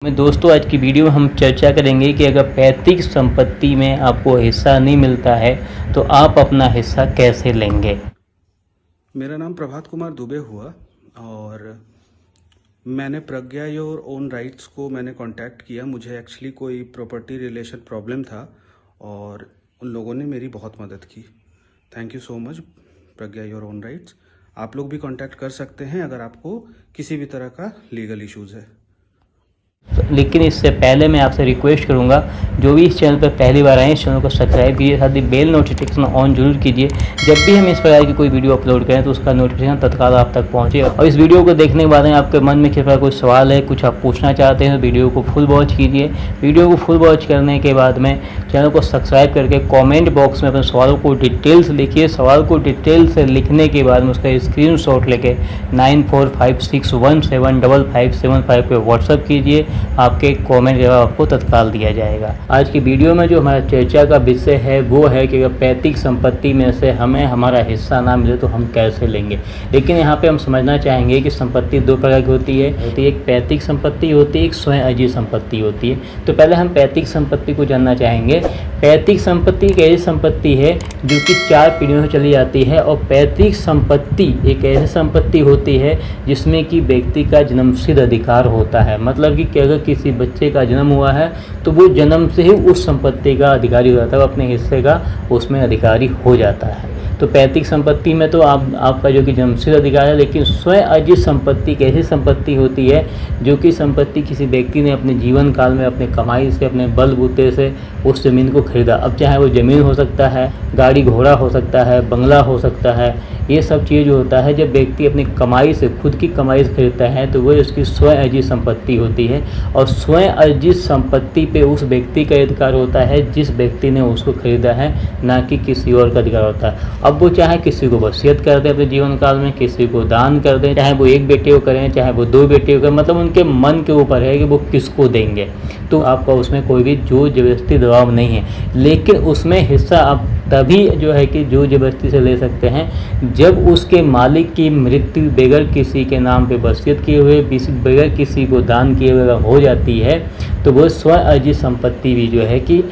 दोस्तों आज की वीडियो में हम चर्चा करेंगे कि अगर पैतृक संपत्ति में आपको हिस्सा नहीं मिलता है तो आप अपना हिस्सा कैसे लेंगे। मेरा नाम प्रभात कुमार दुबे हुआ और मैंने प्रज्ञा योर ओन राइट्स को मैंने कांटेक्ट किया। मुझे एक्चुअली कोई प्रॉपर्टी रिलेशन प्रॉब्लम था और उन लोगों ने मेरी बहुत मदद की। Thank you so much Pragya your own rights. आप लोग भी कांटेक्ट कर सकते हैं अगर आपको किसी भी तरह का लीगल इश्यूज़ है। लेकिन इससे पहले मैं आपसे रिक्वेस्ट करूंगा, जो भी इस चैनल पर पहली बार आए इस चैनल को सब्सक्राइब कीजिए, साथ ही बेल नोटिफिकेशन ऑन जरूर कीजिए। जब भी हम इस प्रकार की कोई वीडियो अपलोड करें तो उसका नोटिफिकेशन तत्काल आप तक पहुंचे। और इस वीडियो को देखने के बाद में आपके मन में किस प्रकार कोई सवाल है, कुछ आप पूछना चाहते हैं तो वीडियो को फुल वॉच कीजिए। वीडियो को फुल वॉच करने के बाद में चैनल को सब्सक्राइब करके कॉमेंट बॉक्स में अपने सवालों को डिटेल से लिखिए। सवाल को डिटेल से लिखने के बाद में उसका स्क्रीनशॉट लेके 9456175575 पे व्हाट्सअप कीजिए। आपके कमेंट जवाब आपको तत्काल दिया जाएगा। आज की वीडियो में जो हमारा चर्चा का विषय है वो है कि अगर पैतृक संपत्ति में से हमें हमारा हिस्सा ना मिले तो हम कैसे लेंगे। लेकिन यहाँ पे हम समझना चाहेंगे कि संपत्ति दो प्रकार की होती है, एक पैतृक संपत्ति होती है, एक स्वयं अर्जित संपत्ति होती है। तो पहले हम पैतृक संपत्ति को जानना चाहेंगे। पैतृक संपत्ति एक ऐसी संपत्ति है जो कि 4 पीढ़ियों से चली जाती है और पैतृक संपत्ति एक ऐसी संपत्ति होती है जिसमें कि व्यक्ति का जन्मसिद्ध अधिकार होता है। मतलब कि अगर किसी बच्चे का जन्म हुआ है तो वो जन्म से ही उस संपत्ति का अधिकारी हो जाता है, वो अपने हिस्से का उसमें अधिकारी हो जाता है। तो पैतृक संपत्ति में तो आपका जो कि जन्मसिद्ध अधिकार है। लेकिन स्वयं अर्जित संपत्ति एक ऐसी संपत्ति होती है जो कि संपत्ति किसी व्यक्ति ने अपने जीवन काल में अपने कमाई से, अपने बलबूते से उस ज़मीन को खरीदा। अब चाहे वो ज़मीन हो सकता है, गाड़ी घोड़ा हो सकता है, बंगला हो सकता है, ये सब चीज़ जो होता है जब व्यक्ति अपनी कमाई से, खुद की कमाई से खरीदता है तो वो उसकी स्वयं अर्जित संपत्ति होती है। और स्वयं अर्जित संपत्ति पे उस व्यक्ति का अधिकार होता है जिस व्यक्ति ने उसको खरीदा है, ना कि किसी और का अधिकार होता है। अब वो चाहे किसी को वसीयत कर दे अपने जीवन काल में, किसी को दान कर दें, चाहे वो एक बेटे को करें, चाहे वो 2 बेटे को करें, मतलब उनके मन के ऊपर है कि वो किसको देंगे। तो आपका उसमें कोई भी जोर जबरदस्ती दबाव नहीं है। लेकिन उसमें हिस्सा आप तभी जो है कि जोर जबरदस्ती से ले सकते हैं जब उसके मालिक की मृत्यु बगैर किसी के नाम पे वसीयत किए हुए, बगैर किसी को दान किए हुए हो जाती है तो वो स्वयं अर्जित संपत्ति भी जो है कि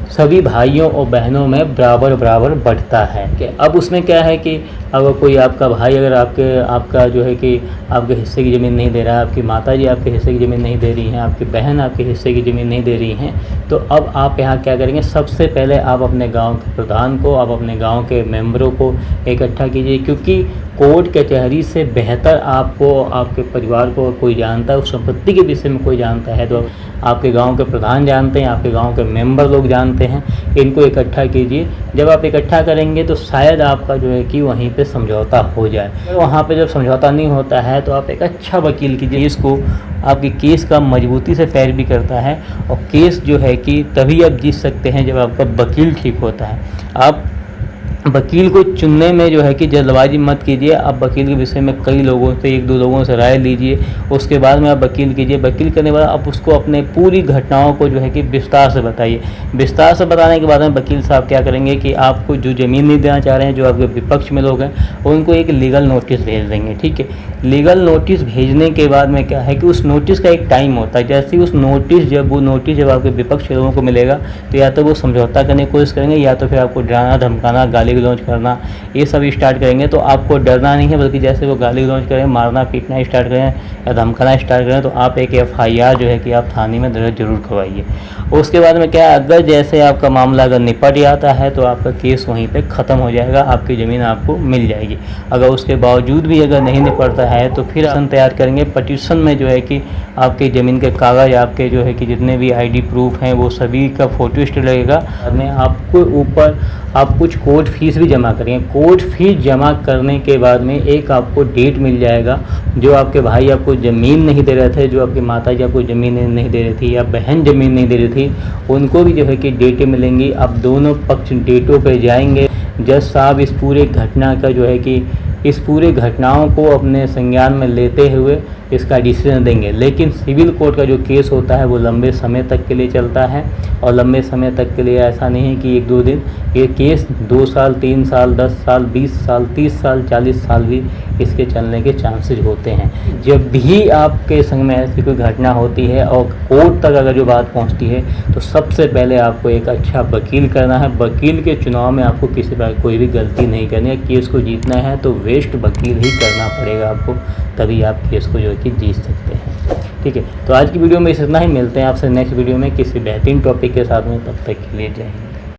सभी भाइयों और बहनों में बराबर बराबर बढ़ता है। अब उसमें क्या है कि अगर कोई आपका भाई अगर आपका जो है कि आपके हिस्से की ज़मीन नहीं दे रहा है, आपकी माताजी आपके हिस्से की ज़मीन नहीं दे रही हैं, आपकी बहन आपके हिस्से की ज़मीन नहीं दे रही हैं, तो अब आप यहाँ क्या करेंगे, सबसे पहले आप अपने गांव के प्रधान को, आप अपने गांव के मेंबरों को इकट्ठा कीजिए। क्योंकि कोर्ट कचहरी से बेहतर आपको, आपके परिवार को कोई जानता है, उस संपत्ति के विषय में कोई जानता है तो आपके गांव के प्रधान जानते हैं, आपके गांव के मेंबर लोग जानते हैं। इनको इकट्ठा कीजिए। जब आप इकट्ठा करेंगे तो शायद आपका जो है कि वहीं पे समझौता हो जाए। वहाँ पे जब समझौता नहीं होता है तो आप एक अच्छा वकील कीजिए, इसको आपके केस का मजबूती से पैरवी करता है। और केस जो है कि तभी आप जीत सकते हैं जब आपका वकील ठीक होता है। आप वकील को चुनने में जो है कि जल्दबाजी मत कीजिए। आप वकील के विषय में कई लोगों से, 1-2 लोगों से राय लीजिए, उसके बाद में आप वकील कीजिए। वकील करने के बाद आप उसको अपने पूरी घटनाओं को जो है कि विस्तार से बताइए। विस्तार से बताने के बाद में वकील साहब क्या करेंगे कि आपको जो ज़मीन नहीं देना चाह रहे हैं, जो आपके विपक्ष में लोग हैं, उनको एक लीगल नोटिस भेज देंगे। ठीक है, लीगल नोटिस भेजने के बाद में क्या है कि उस नोटिस का एक टाइम होता है। जैसे ही उस नोटिस जब आपके विपक्ष के लोगों को मिलेगा तो या तो वो समझौता करने की कोशिश करेंगे या तो फिर आपको डराना, धमकाना, गाली गलौज करना, ये सब स्टार्ट करेंगे। तो आपको डरना नहीं है, बल्कि जैसे वो गाली गलौज करें, मारना पीटना स्टार्ट करें या धमकाना स्टार्ट करें तो आप एक FIR जो है कि आप थाने में दर्ज जरूर करवाइए। उसके बाद में क्या, अगर जैसे आपका मामला अगर निपट जाता है तो आपका केस वहीं पे ख़त्म हो जाएगा, आपकी ज़मीन आपको मिल जाएगी। अगर उसके बावजूद भी अगर नहीं निपटता है तो फिर पटिशन तैयार करेंगे। पटिशन में जो है कि आपके ज़मीन के कागज़, आपके जो है कि जितने भी ID प्रूफ हैं वो सभी का फ़ोटो स्टेट लगेगा। में आपको ऊपर आप कुछ कोर्ट फीस भी जमा करेंगे। कोर्ट फीस जमा करने के बाद में एक आपको डेट मिल जाएगा। जो आपके भाई आपको ज़मीन नहीं दे रहे थे, जो आपकी माताजी आपको ज़मीन नहीं दे रही थी या बहन ज़मीन नहीं दे रही थी, उनको भी जो है कि डेटें मिलेंगी। अब दोनों पक्ष डेटों पे जाएंगे। जज साहब इस पूरे घटना का जो है कि इस पूरे घटनाओं को अपने संज्ञान में लेते हुए इसका डिसीजन देंगे। लेकिन सिविल कोर्ट का जो केस होता है वो लंबे समय तक के लिए चलता है, और लंबे समय तक के लिए ऐसा नहीं है कि 1-2 दिन, ये केस 2 साल, 3 साल, 10 साल, 20 साल, 30 साल, 40 साल भी इसके चलने के चांसेस होते हैं। जब भी आपके संग में ऐसी कोई घटना होती है और कोर्ट तक अगर जो बात पहुंचती है, तो सबसे पहले आपको एक अच्छा वकील करना है। वकील के चुनाव में आपको किसी बार कोई भी गलती नहीं करनी है। केस को जीतना है तो वेस्ट वकील ही करना पड़ेगा आपको, तभी आप केस को जो है कि जीत सकते हैं। ठीक है, तो आज की वीडियो में इतना ही। मिलते हैं आपसे नेक्स्ट वीडियो में किसी बेहतरीन टॉपिक के साथ में। तब तक के लिए जय हिंद।